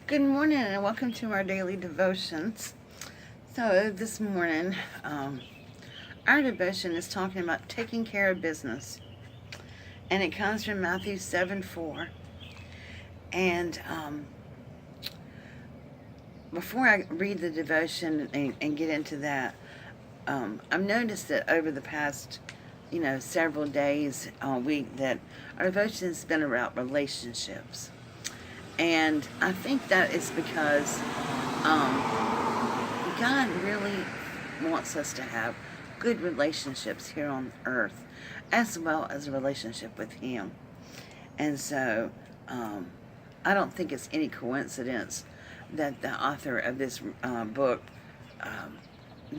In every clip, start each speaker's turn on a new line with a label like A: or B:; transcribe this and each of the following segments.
A: Good morning and welcome to our daily devotions. So, this morning, our devotion is talking about taking care of business, and it comes from Matthew 7:4. And before I read the devotion and get into that, I've noticed that over the past, several days, week, that our devotion has been about relationships. And I think that is because God really wants us to have good relationships here on earth, as well as a relationship with Him. And so, I don't think it's any coincidence that the author of this book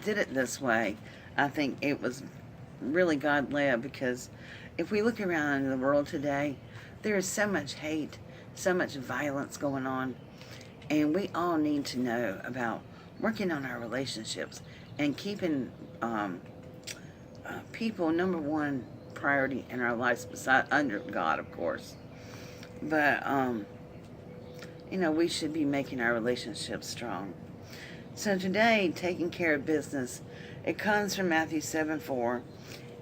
A: did it this way. I think it was really God led, because if we look around in the world today, there is so much hate, so much violence going on, and we all need to know about working on our relationships and keeping people number one priority in our lives, beside under God, of course. But we should be making our relationships strong. So today, taking care of business, it comes from Matthew 7:4,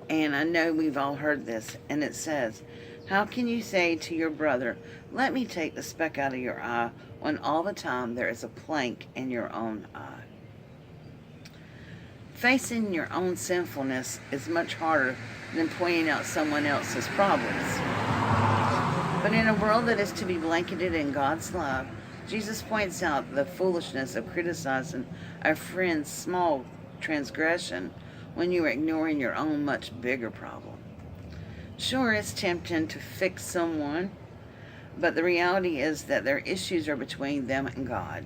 A: and I know we've all heard this, and it says, "How can you say to your brother, 'Let me take the speck out of your eye,' when all the time there is a plank in your own eye?" Facing your own sinfulness is much harder than pointing out someone else's problems. But in a world that is to be blanketed in God's love, Jesus points out the foolishness of criticizing a friend's small transgression when you are ignoring your own much bigger problem. Sure, it's tempting to fix someone, but the reality is that their issues are between them and God.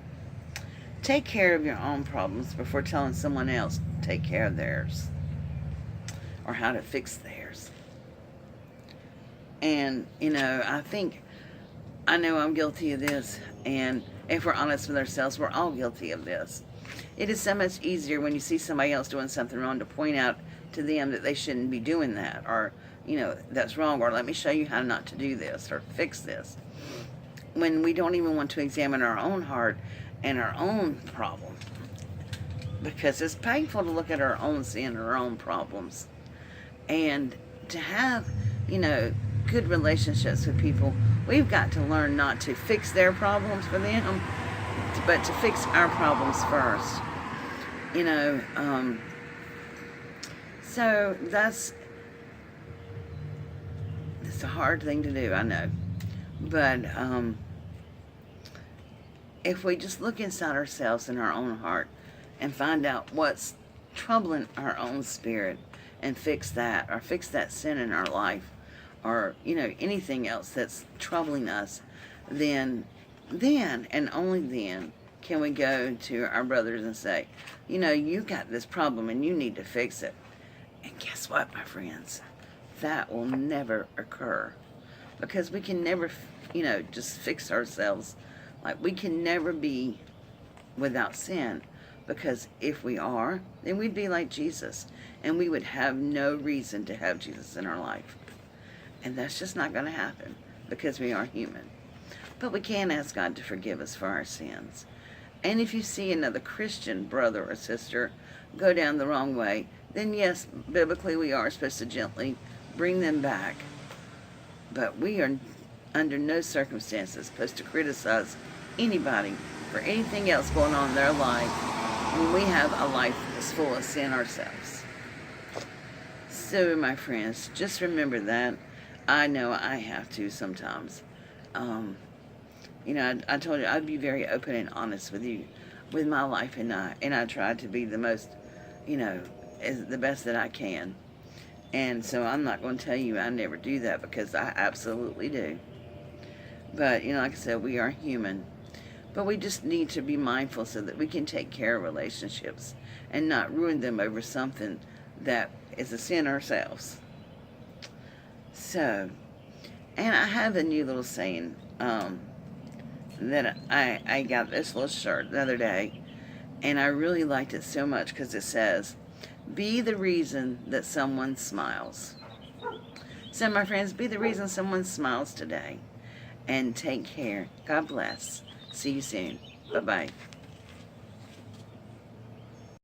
A: Take care of your own problems before telling someone else to take care of theirs, or how to fix theirs. And, I know I'm guilty of this, and if we're honest with ourselves, we're all guilty of this. It is so much easier when you see somebody else doing something wrong to point out to them that they shouldn't be doing that, or, that's wrong, or let me show you how not to do this, or fix this, when we don't even want to examine our own heart and our own problem. Because it's painful to look at our own sin and our own problems. And to have, good relationships with people, we've got to learn not to fix their problems for them, but to fix our problems first. So that's a hard thing to do, I know. But if we just look inside ourselves and our own heart and find out what's troubling our own spirit and fix that, or fix that sin in our life, or anything else that's troubling us, then and only then can we go to our brothers and say, you got this problem and you need to fix it. And guess what, my friends? That will never occur, because we can never, just fix ourselves. Like, we can never be without sin, because if we are, then we'd be like Jesus, and we would have no reason to have Jesus in our life. And that's just not going to happen, because we are human. But we can ask God to forgive us for our sins. And if you see another Christian brother or sister go down the wrong way, then yes, biblically we are supposed to gently bring them back. But we are under no circumstances supposed to criticize anybody for anything else going on in their life when we have a life that's full of sin ourselves. So, my friends, just remember that. I know I have to sometimes. I told you I'd be very open and honest with you, with my life, and I try to be the most, as the best that I can. And so I'm not going to tell you I never do that, because I absolutely do. But, like I said, we are human. But we just need to be mindful so that we can take care of relationships and not ruin them over something that is a sin ourselves. So, and I have a new little saying, that I got this little shirt the other day, and I really liked it so much because it says, "Be the reason that someone smiles." So, my friends, be the reason someone smiles today, and take care. God bless. See you soon. Bye-bye.